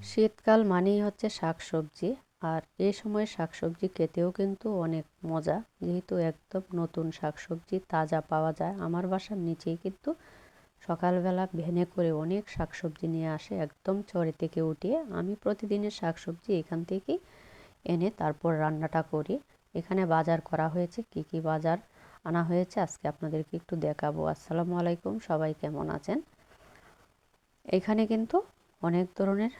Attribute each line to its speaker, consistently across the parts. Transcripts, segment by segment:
Speaker 1: শীতকাল মানেই হচ্ছে শাকসবজি। আর এই সময় শাকসবজি খেতেও কিন্তু অনেক মজা, যেহেতু একদম নতুন শাকসবজি তাজা পাওয়া যায়। আমার বাসার নিচেই কিন্তু সকালবেলা ভ্যানে করে অনেক শাকসবজি নিয়ে আসে, একদম চরে থেকে উঠিয়ে। আমি প্রতিদিনের শাকসবজি এখান থেকেই এনে তারপর রান্নাটা করি। এখানে বাজার করা হয়েছে, কি কি বাজার আনা হয়েছে আজকে আপনাদেরকে একটু দেখাবো। আসসালামু আলাইকুম, সবাই কেমন আছেন? এখানে কিন্তু অনেক ধরনের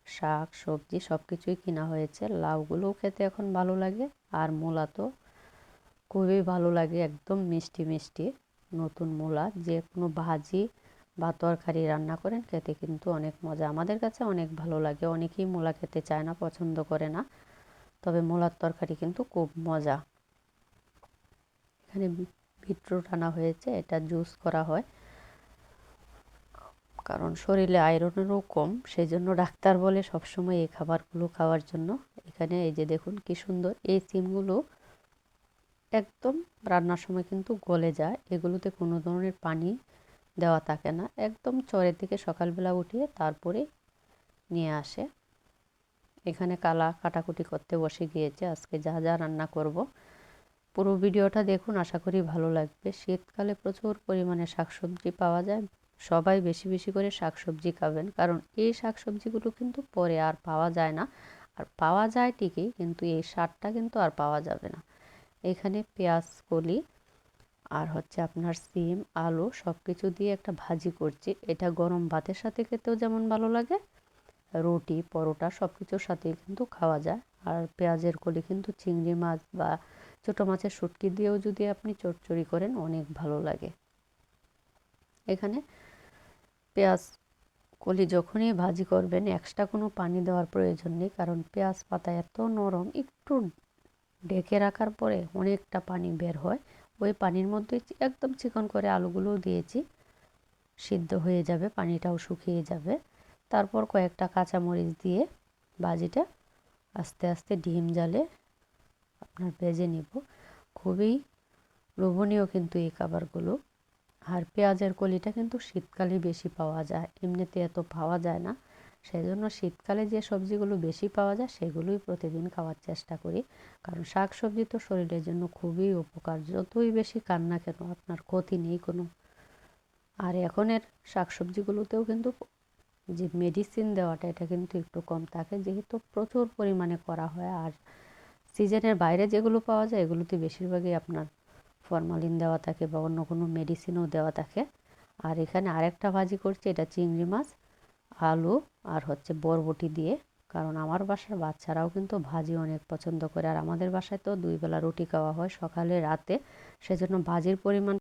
Speaker 1: শাক সবজি সব কিছুই কিনা হয়েছে। লাউগুলোও খেতে এখন ভালো লাগে, আর মূলা তো খুবই ভালো লাগে, একদম মিষ্টি মিষ্টি। নতুন মূলা যে কোনো ভাজি বা তরকারি রান্না করেন খেতে কিন্তু অনেক মজা। আমাদের কাছে অনেক ভালো লাগে। অনেকেই মূলা খেতে চায় না, পছন্দ করে না, তবে মূলার তরকারি কিন্তু খুব মজা। এখানে বিটরুট আনা হয়েছে, এটা জুস করা হয়, কারণ শরীরে আয়রনেরও কম, সেই জন্য ডাক্তার বলে সবসময় এই খাবারগুলো খাওয়ার জন্য। এখানে এই যে দেখুন কি সুন্দর, এই সিমগুলো একদম রান্নার সময় কিন্তু গলে যায়। এগুলোতে কোনো ধরনের পানি দেওয়া থাকে না, একদম চরের থেকে সকালবেলা উঠিয়ে তারপরে নিয়ে আসে। এখানে কাটাকুটি করতে বসে গিয়েছে, আজকে যা যা রান্না করব। পুরো ভিডিওটা দেখুন, আশা করি ভালো লাগবে। শীতকালে প্রচুর পরিমাণে শাকসবজি পাওয়া যায়। সবাই বেশি বেশি করে শাকসবজি খাবেন, কারণ এই শাকসবজিগুলো কিন্তু পরে আর পাওয়া যায় না। আর পাওয়া যায় ঠিকই, কিন্তু এই স্বাদটা কিন্তু আর পাওয়া যাবে না। এখানে পেঁয়াজ কলি আর হচ্ছে আপনার সিম আলু সব কিছু দিয়ে একটা ভাজি করছি। এটা গরম ভাতের সাথে খেতেও যেমন ভালো লাগে, রুটি পরোটা সব কিছুর সাথেই কিন্তু খাওয়া যায়। আর পেঁয়াজের কলি কিন্তু চিংড়ি মাছ বা ছোটো মাছের শুটকি দিয়েও যদি আপনি চচ্চড়ি করেন অনেক ভালো লাগে। এখানে পেঁয়াজ কলি যখনই ভাজি করবেন এক্সট্রা কোনো পানি দেওয়ার প্রয়োজন নেই, কারণ পেঁয়াজ পাতা এত নরম, একটু ঢেকে রাখার পরে অনেকটা পানি বের হয়। ওই পানির মধ্যে একদম চিকন করে আলুগুলোও দিয়েছি, সিদ্ধ হয়ে যাবে, পানিটাও শুকিয়ে যাবে। তারপর কয়েকটা কাঁচামরিচ দিয়ে ভাজিটা আস্তে আস্তে ডিম জালে আপনার ভেজে নিব। খুবই লোভনীয় কিন্তু এই খাবারগুলো। আর পেঁয়াজের কলিটা কিন্তু শীতকালে বেশি পাওয়া যায়, এমনিতে এত পাওয়া যায় না। সেই জন্য শীতকালে যে সবজিগুলো বেশি পাওয়া যায় সেগুলোই প্রতিদিন খাওয়ার চেষ্টা করি, কারণ শাক সবজি তো শরীরের জন্য খুবই উপকার। যতই বেশি খান না কেন আপনার ক্ষতি নেই কোনো। আর এখনের শাক সবজিগুলোতেও কিন্তু যে মেডিসিন দেওয়াটা এটা কিন্তু একটু কম থাকে, যেহেতু প্রচুর পরিমাণে করা হয়। আর সিজনের বাইরে যেগুলো পাওয়া যায় এগুলোতে বেশিরভাগই আপনার ফরমালিন দেওয়া থাকে বা অন্য কোনো মেডিসিনও দেওয়া থাকে। আর এখানে আরেকটা ভাজি করছি, এটা চিংড়ি মাছ আলু আর হচ্ছে বরবটি দিয়ে, কারণ আমার বাসার বাচ্চারাও কিন্তু ভাজি অনেক পছন্দ করে। আর আমাদের বাসায় তো দুই বেলা রুটি খাওয়া হয়, সকালে রাতে, সেজন্য ভাজির পরিমাণ